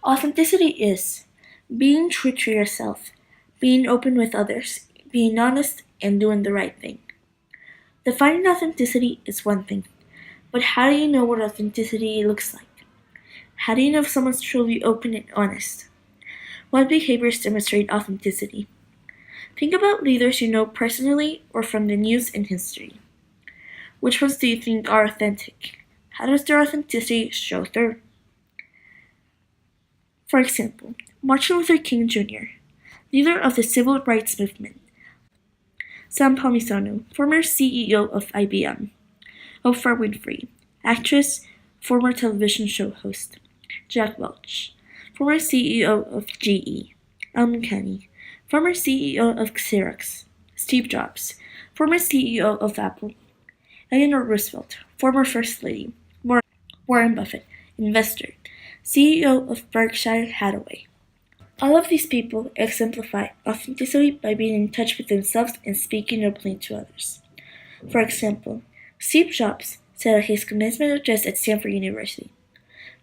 Authenticity is being true to yourself, being open with others, being honest, and doing the right thing. Defining authenticity is one thing, but how do you know what authenticity looks like? How do you know if someone's truly open and honest? What behaviors demonstrate authenticity? Think about leaders you know personally or from the news and history. Which ones do you think are authentic? How does their authenticity show through? For example, Martin Luther King Jr., leader of the civil rights movement. Sam Palmisano, former CEO of IBM. Oprah Winfrey, actress, former television show host. Jack Welch, former CEO of GE. Al Kenny, former CEO of Xerox. Steve Jobs, former CEO of Apple. Eleanor Roosevelt, former First Lady. Warren Buffett, investor, CEO of Berkshire Hathaway. All of these people exemplify authenticity by being in touch with themselves and speaking openly to others. For example, Steve Jobs said at his commencement address at Stanford University,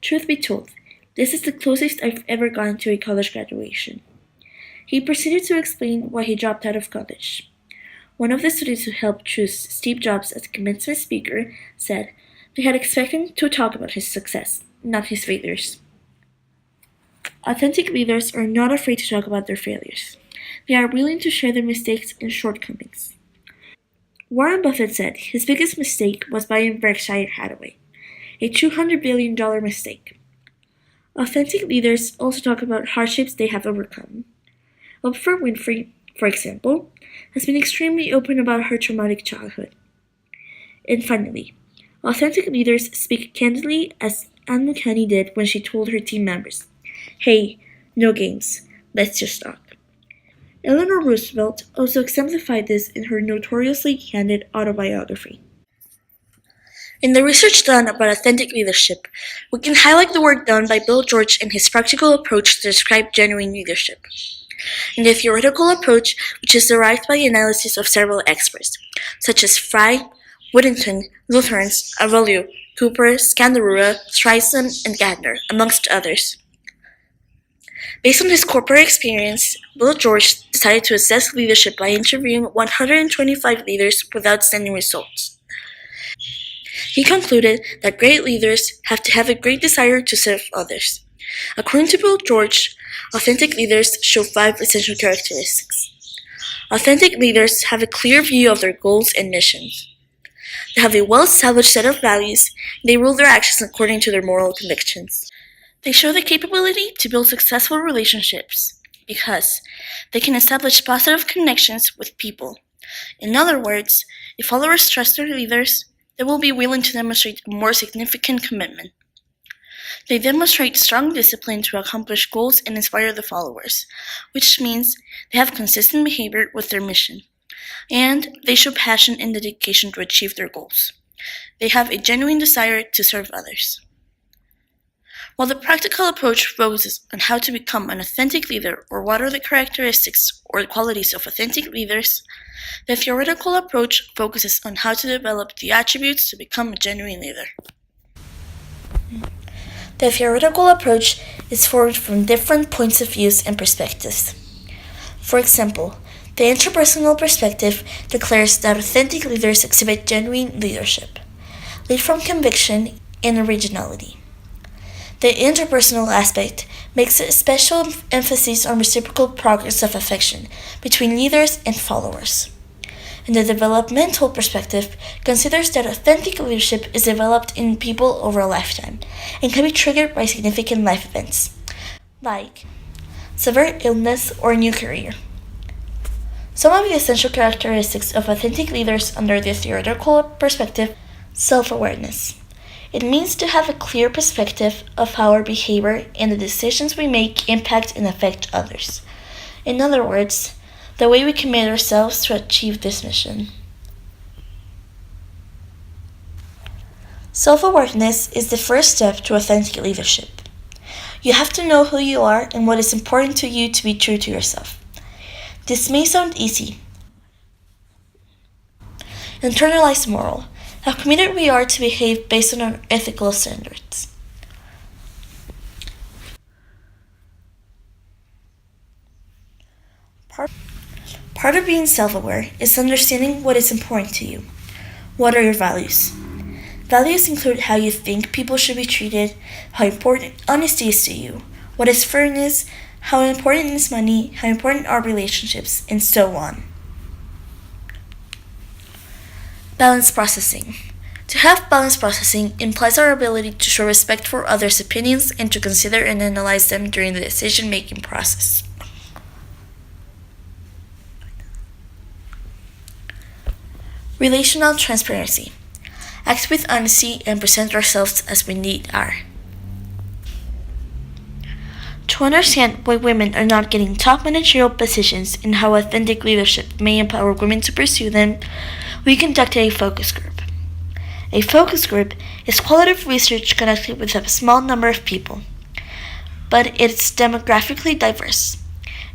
"Truth be told, this is the closest I've ever gotten to a college graduation." He proceeded to explain why he dropped out of college. One of the students who helped choose Steve Jobs as commencement speaker said they had expected him to talk about his success, not his failures. Authentic leaders are not afraid to talk about their failures. They are willing to share their mistakes and shortcomings. Warren Buffett said his biggest mistake was buying Berkshire Hathaway, a $200 billion mistake. Authentic leaders also talk about hardships they have overcome. Oprah Winfrey, for example, has been extremely open about her traumatic childhood. And finally, authentic leaders speak candidly, as Anne Kenny did when she told her team members, "Hey, no games, let's just talk." Eleanor Roosevelt also exemplified this in her notoriously candid autobiography. In the research done about authentic leadership, we can highlight the work done by Bill George in his practical approach to describe genuine leadership. In the theoretical approach, which is derived by the analysis of several experts, such as Fry, Whittington, Lutherans, Avalio, Cooper, Scandarura, Streisand, and Gardner, amongst others. Based on his corporate experience, Bill George decided to assess leadership by interviewing 125 leaders with outstanding results. He concluded that great leaders have to have a great desire to serve others. According to Bill George, authentic leaders show 5 essential characteristics. Authentic leaders have a clear view of their goals and missions. They have a well-established set of values, and they rule their actions according to their moral convictions. They show the capability to build successful relationships because they can establish positive connections with people. In other words, if followers trust their leaders, they will be willing to demonstrate a more significant commitment. They demonstrate strong discipline to accomplish goals and inspire the followers, which means they have consistent behavior with their mission. And they show passion and dedication to achieve their goals. They have a genuine desire to serve others. While the practical approach focuses on how to become an authentic leader or what are the characteristics or qualities of authentic leaders, the theoretical approach focuses on how to develop the attributes to become a genuine leader. The theoretical approach is formed from different points of view and perspectives. For example, the interpersonal perspective declares that authentic leaders exhibit genuine leadership, lead from conviction and originality. The interpersonal aspect makes a special emphasis on reciprocal progress of affection between leaders and followers. And the developmental perspective considers that authentic leadership is developed in people over a lifetime and can be triggered by significant life events, like severe illness or a new career. Some of the essential characteristics of authentic leaders under the theoretical perspective: self-awareness. It means to have a clear perspective of how our behavior and the decisions we make impact and affect others. In other words, the way we commit ourselves to achieve this mission. Self-awareness is the first step to authentic leadership. You have to know who you are and what is important to you to be true to yourself. This may sound easy. Internalized moral. How committed we are to behave based on our ethical standards. Part of being self-aware is understanding what is important to you. What are your values? Values include how you think people should be treated, how important honesty is to you, what is fairness, how important is money, how important are relationships, and so on. Balanced processing. To have balanced processing implies our ability to show respect for others' opinions and to consider and analyze them during the decision-making process. Relational transparency. Act with honesty and present ourselves as we indeed are. To understand why women are not getting top managerial positions and how authentic leadership may empower women to pursue them, we conducted a focus group. A focus group is qualitative research conducted with a small number of people, but it's demographically diverse.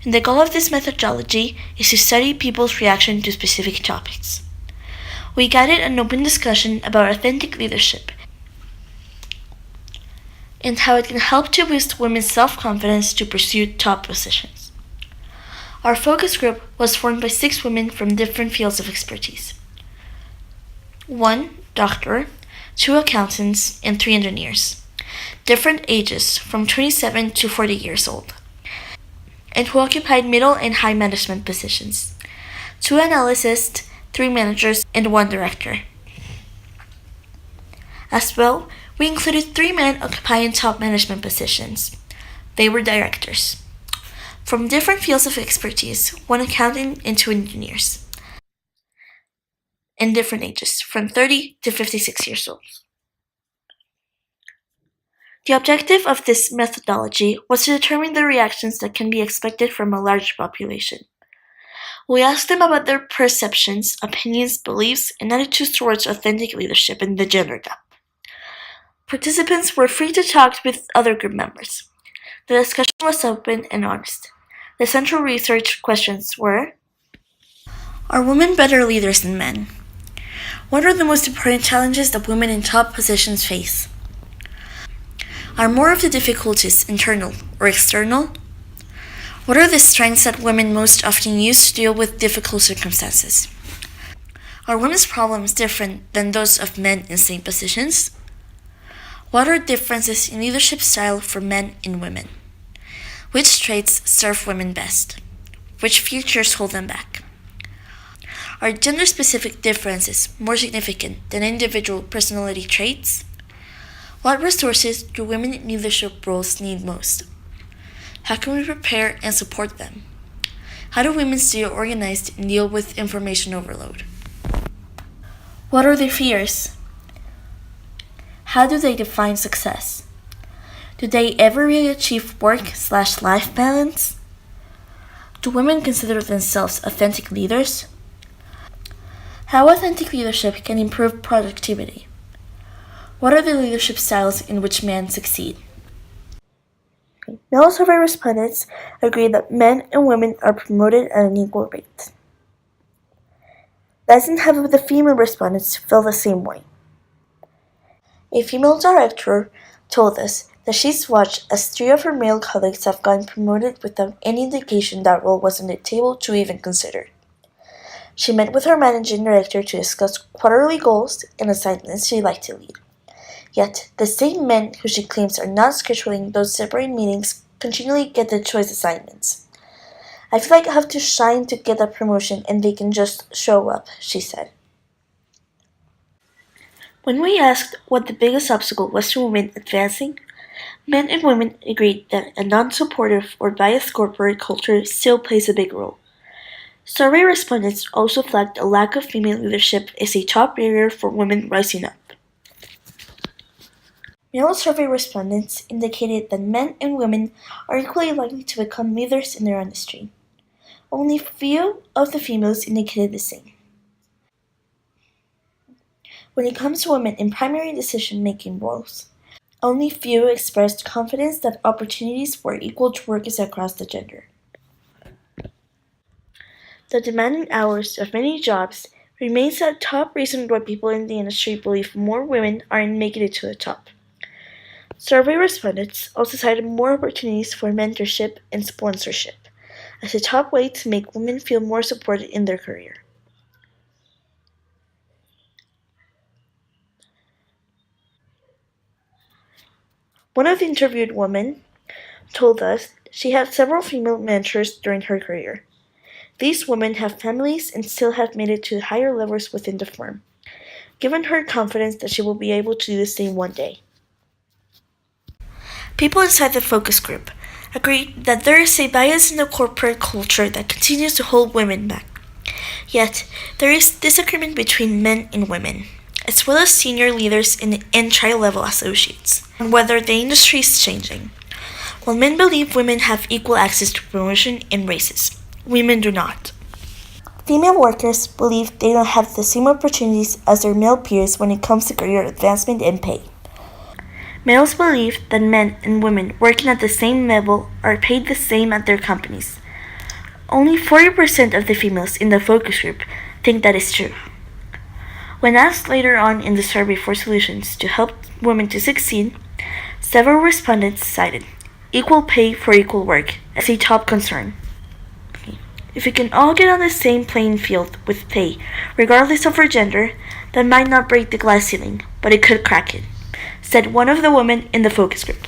And the goal of this methodology is to study people's reaction to specific topics. We guided an open discussion about authentic leadership and how it can help to boost women's self-confidence to pursue top positions. Our focus group was formed by 6 women from different fields of expertise. 1 doctor, 2 accountants, and 3 engineers, different ages from 27 to 40 years old, and who occupied middle and high management positions, 2 analysts, 3 managers, and 1 director. As well, we included 3 men occupying top management positions. They were directors. From different fields of expertise, 1 accountant and 2 engineers, and different ages, from 30 to 56 years old. The objective of this methodology was to determine the reactions that can be expected from a large population. We asked them about their perceptions, opinions, beliefs, and attitudes towards authentic leadership and the gender gap. Participants were free to talk with other group members. The discussion was open and honest. The central research questions were: are women better leaders than men? What are the most important challenges that women in top positions face? Are more of the difficulties internal or external? What are the strengths that women most often use to deal with difficult circumstances? Are women's problems different than those of men in same positions? What are differences in leadership style for men and women? Which traits serve women best? Which features hold them back? Are gender-specific differences more significant than individual personality traits? What resources do women in leadership roles need most? How can we prepare and support them? How do women stay organized and deal with information overload? What are their fears? How do they define success? Do they ever really achieve work/life balance? Do women consider themselves authentic leaders? How authentic leadership can improve productivity? What are the leadership styles in which men succeed? Male survey respondents agree that men and women are promoted at an equal rate. Less than half of the female respondents feel the same way. A female director told us that she's watched as 3 of her male colleagues have gotten promoted without any indication that role was on the table to even consider. She met with her managing director to discuss quarterly goals and assignments she'd like to lead. Yet, the same men who she claims are not scheduling those separate meetings continually get the choice assignments. I feel like I have to shine to get that promotion and they can just show up, she said. When we asked what the biggest obstacle was to women advancing, men and women agreed that a non-supportive or biased corporate culture still plays a big role. Survey respondents also flagged a lack of female leadership as a top barrier for women rising up. Male survey respondents indicated that men and women are equally likely to become leaders in their industry. Only few of the females indicated the same. When it comes to women in primary decision-making roles, only few expressed confidence that opportunities were equal to workers across the gender. The demanding hours of many jobs remains a top reason why people in the industry believe more women aren't making it to the top. Survey respondents also cited more opportunities for mentorship and sponsorship, as a top way to make women feel more supported in their career. One of the interviewed women told us she had several female mentors during her career. These women have families and still have made it to higher levels within the firm, giving her confidence that she will be able to do the same one day. People inside the focus group agreed that there is a bias in the corporate culture that continues to hold women back. Yet, there is disagreement between men and women, as well as senior leaders and entry-level associates, on whether the industry is changing. While men believe women have equal access to promotion and raises, women do not. Female workers believe they don't have the same opportunities as their male peers when it comes to career advancement and pay. Males believe that men and women working at the same level are paid the same at their companies. Only 40% of the females in the focus group think that is true. When asked later on in the survey for solutions to help women to succeed, several respondents cited equal pay for equal work as a top concern. If we can all get on the same playing field with pay, regardless of our gender, that might not break the glass ceiling, but it could crack it, said one of the women in the focus group.